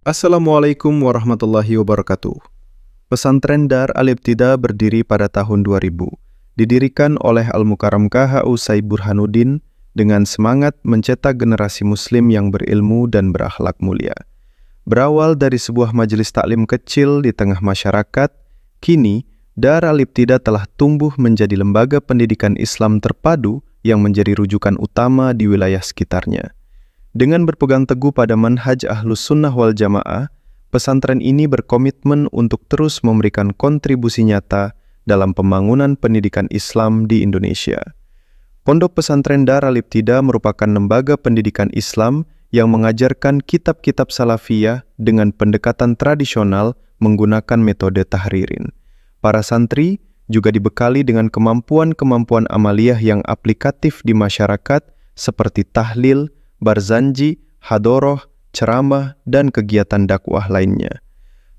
Assalamualaikum warahmatullahi wabarakatuh. Pesantren Dar Al-Ibtida berdiri pada tahun 2000. Didirikan oleh Al-Mukarram KH Utsai Burhanuddin dengan semangat mencetak generasi muslim yang berilmu dan berakhlak mulia. Berawal dari sebuah majelis taklim kecil di tengah masyarakat, kini Dar Al-Ibtida telah tumbuh menjadi lembaga pendidikan Islam terpadu yang menjadi rujukan utama di wilayah sekitarnya. Dengan berpegang teguh pada manhaj Ahlus Sunnah wal Jamaah, pesantren ini berkomitmen untuk terus memberikan kontribusi nyata dalam pembangunan pendidikan Islam di Indonesia. Pondok Pesantren Dar Al-Ibtida merupakan lembaga pendidikan Islam yang mengajarkan kitab-kitab salafiyah dengan pendekatan tradisional menggunakan metode tahririn. Para santri juga dibekali dengan kemampuan-kemampuan amaliyah yang aplikatif di masyarakat seperti tahlil, barzanji, hadoroh, ceramah, dan kegiatan dakwah lainnya.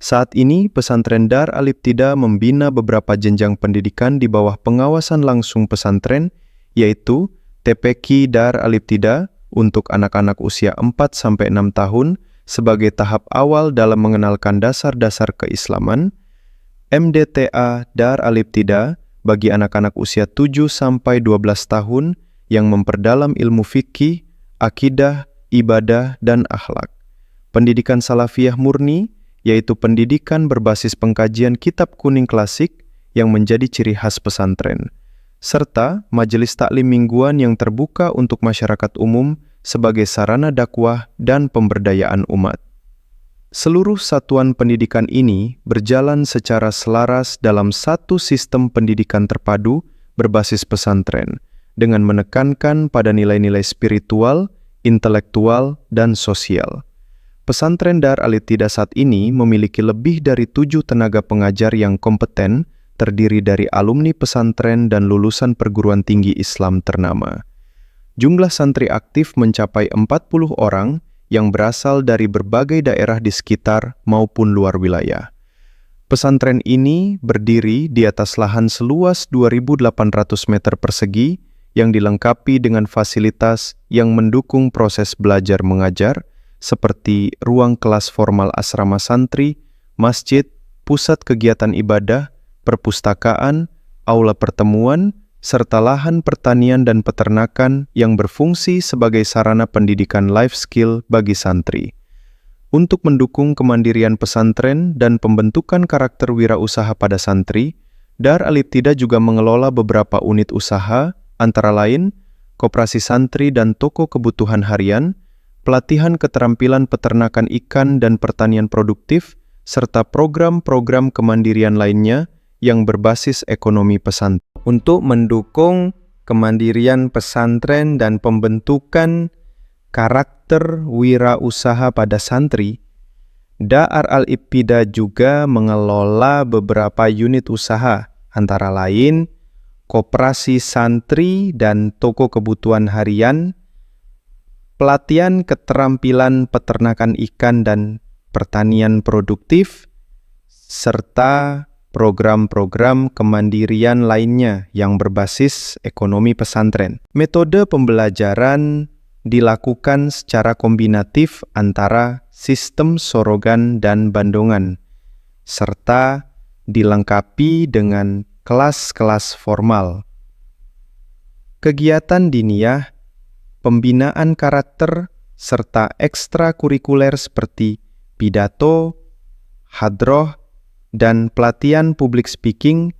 Saat ini, pesantren Dar Al-Ibtida membina beberapa jenjang pendidikan di bawah pengawasan langsung pesantren, yaitu TPQ Dar Al-Ibtida untuk anak-anak usia 4-6 tahun sebagai tahap awal dalam mengenalkan dasar-dasar keislaman, MDTA Dar Al-Ibtida bagi anak-anak usia 7-12 tahun yang memperdalam ilmu fikih, akidah, ibadah, dan akhlak. Pendidikan salafiyah murni, yaitu pendidikan berbasis pengkajian kitab kuning klasik yang menjadi ciri khas pesantren, serta majelis taklim mingguan yang terbuka untuk masyarakat umum sebagai sarana dakwah dan pemberdayaan umat. Seluruh satuan pendidikan ini berjalan secara selaras dalam satu sistem pendidikan terpadu berbasis pesantren, dengan menekankan pada nilai-nilai spiritual, intelektual, dan sosial. Pesantren Dar Al-Ibtida saat ini memiliki lebih dari 7 tenaga pengajar yang kompeten, terdiri dari alumni pesantren dan lulusan perguruan tinggi Islam ternama. Jumlah santri aktif mencapai 40 orang yang berasal dari berbagai daerah di sekitar maupun luar wilayah. Pesantren ini berdiri di atas lahan seluas 2.800 meter persegi yang dilengkapi dengan fasilitas yang mendukung proses belajar mengajar seperti ruang kelas formal asrama santri, masjid, pusat kegiatan ibadah, perpustakaan, aula pertemuan, serta lahan pertanian dan peternakan yang berfungsi sebagai sarana pendidikan life skill bagi santri. Untuk mendukung kemandirian pesantren dan pembentukan karakter wirausaha pada santri, Dar Al-Ibtida juga mengelola beberapa unit usaha, antara lain koperasi santri dan toko kebutuhan harian, pelatihan keterampilan peternakan ikan dan pertanian produktif, serta program-program kemandirian lainnya yang berbasis ekonomi pesantren. Untuk mendukung kemandirian pesantren dan pembentukan karakter wirausaha pada santri, Dar Al-Ibtida juga mengelola beberapa unit usaha, antara lain koperasi santri dan toko kebutuhan harian, pelatihan keterampilan peternakan ikan dan pertanian produktif, serta program-program kemandirian lainnya yang berbasis ekonomi pesantren. Metode pembelajaran dilakukan secara kombinatif antara sistem sorogan dan bandongan, serta dilengkapi dengan kelas-kelas formal. Kegiatan diniyah, pembinaan karakter, serta ekstrakurikuler seperti pidato, hadroh, dan pelatihan public speaking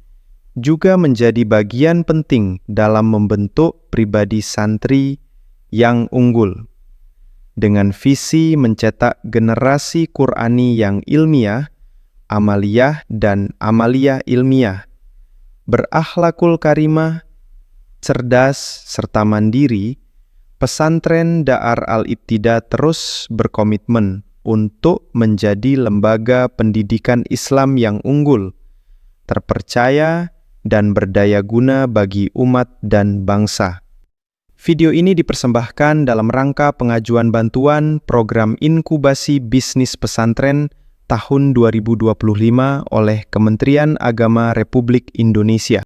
juga menjadi bagian penting dalam membentuk pribadi santri yang unggul. Dengan visi mencetak generasi Qur'ani yang ilmiah, amaliyah, dan amaliyah ilmiah, berakhlakul karimah, cerdas, serta mandiri, pesantren Dar Al-Ibtida terus berkomitmen untuk menjadi lembaga pendidikan Islam yang unggul, terpercaya, dan berdaya guna bagi umat dan bangsa. Video ini dipersembahkan dalam rangka pengajuan bantuan program inkubasi bisnis pesantren tahun 2025 oleh Kementerian Agama Republik Indonesia.